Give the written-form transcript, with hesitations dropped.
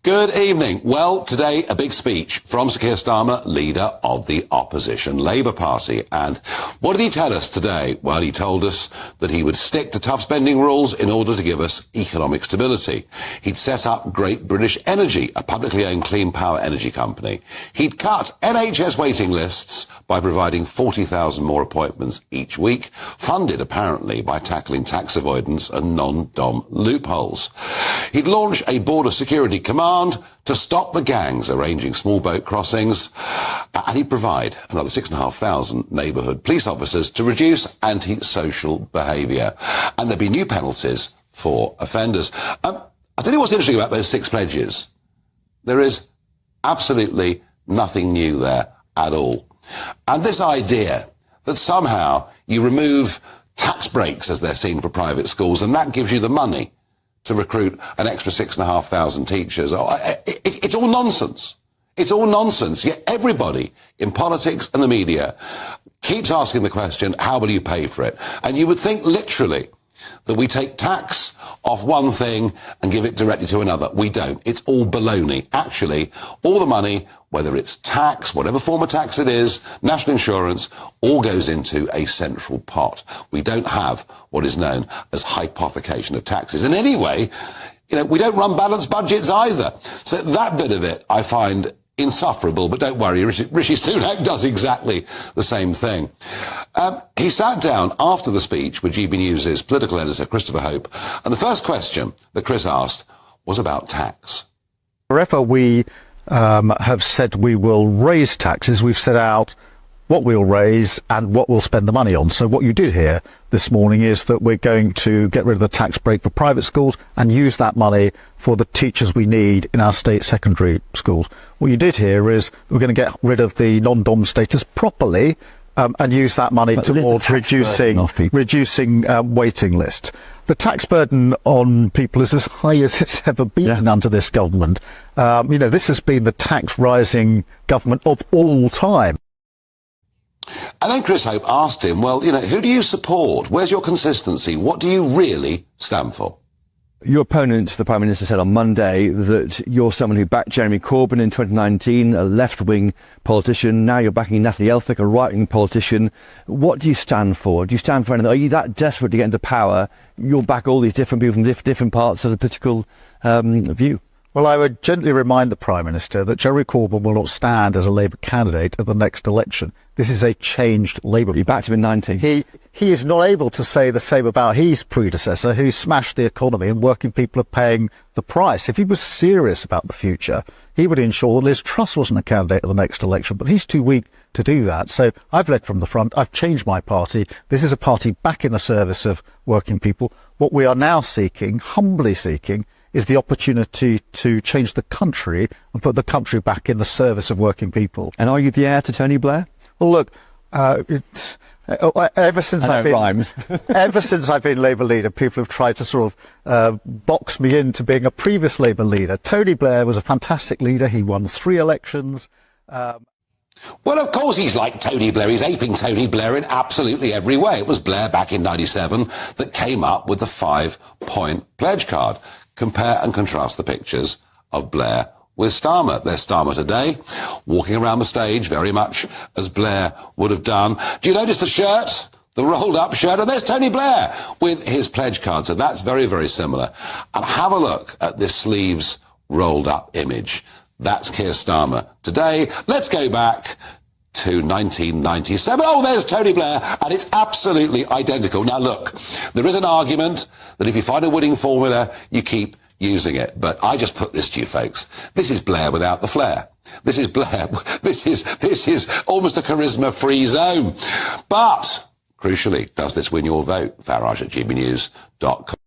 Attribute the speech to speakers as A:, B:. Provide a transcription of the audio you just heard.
A: Good evening. Well, today a big speech from Sir Keir Starmer, leader of the opposition Labour Party. And what did he tell us today? Well, he told us that he would stick to tough spending rules in order to give us economic stability. He'd set up Great British Energy, a publicly owned clean power energy company. He'd cut NHS waiting lists by providing 40,000 more appointments each week, funded apparently by tackling tax avoidance and non-dom loopholes. He'd launch a border security command to stop the gangs arranging small boat crossings, and he'd provide another 6,500 neighbourhood police officers to reduce antisocial behaviour. And there'd be new penalties for offenders. I'll tell you what's interesting about those 6 pledges. There is absolutely nothing new there at all. And this idea that somehow you remove tax breaks, as they're seen, for private schools, and that gives you the money to recruit an extra 6,500 teachers. It's all nonsense. It's all nonsense. Yet everybody in politics and the media keeps asking the question, how will you pay for it? And you would think literally that we take tax off one thing and give it directly to another. We don't. It's all baloney. Actually, all the money, whether it's tax, whatever form of tax it is, national insurance, all goes into a central pot. We don't have what is known as hypothecation of taxes. And anyway, we don't run balanced budgets either. So that bit of it I find insufferable, but don't worry, Rishi Sunak does exactly the same thing. He sat down after the speech with GB News' political editor, Christopher Hope, and the first question that Chris asked was about tax.
B: Wherever we have said we will raise taxes, we've set out what we'll raise and what we'll spend the money on. So what you did hear this morning is that we're going to get rid of the tax break for private schools and use that money for the teachers we need in our state secondary schools. What you did hear is we're going to get rid of the non-dom status properly and use that money towards reducing waiting lists. The tax burden on people is as high as it's ever been under this government. This has been the tax rising government of all time.
A: And then Chris Hope asked him, well, who do you support? Where's your consistency? What do you really stand for?
C: Your opponent, the Prime Minister, said on Monday that you're someone who backed Jeremy Corbyn in 2019, a left-wing politician. Now you're backing Natalie Elphicke, a right-wing politician. What do you stand for? Do you stand for anything? Are you that desperate to get into power, you'll back all these different people from different parts of the political view?
B: Well, I would gently remind the Prime Minister that Jeremy Corbyn will not stand as a Labour candidate at the next election. This is a changed Labour.
C: You backed him in 90.
B: He is not able to say the same about his predecessor, who smashed the economy, and working people are paying the price. If he was serious about the future, he would ensure that Liz Truss wasn't a candidate at the next election, but he's too weak to do that. So I've led from the front. I've changed my party. This is a party back in the service of working people. What we are now seeking, humbly seeking, is the opportunity to change the country and put the country back in the service of working people.
C: And are you the heir to Tony Blair?
B: Well, look, ever since I've been Labour leader, people have tried to sort of box me into being a previous Labour leader. Tony Blair was a fantastic leader. He won 3 elections.
A: Well, of course he's like Tony Blair. He's aping Tony Blair in absolutely every way. It was Blair back in 97 that came up with the 5-point pledge card. Compare and contrast the pictures of Blair with Starmer. There's Starmer today, walking around the stage very much as Blair would have done. Do you notice the shirt? The rolled-up shirt? And there's Tony Blair with his pledge card. So that's very, very similar. And have a look at this sleeves rolled-up image. That's Keir Starmer today. Let's go back to 1997. Oh, there's Tony Blair, and it's absolutely identical. Now, look, there is an argument that if you find a winning formula, you keep using it. But I just put this to you, folks. This is Blair without the flair. This is Blair. This is almost a charisma-free zone. But, crucially, does this win your vote? Farage at gbnews.com.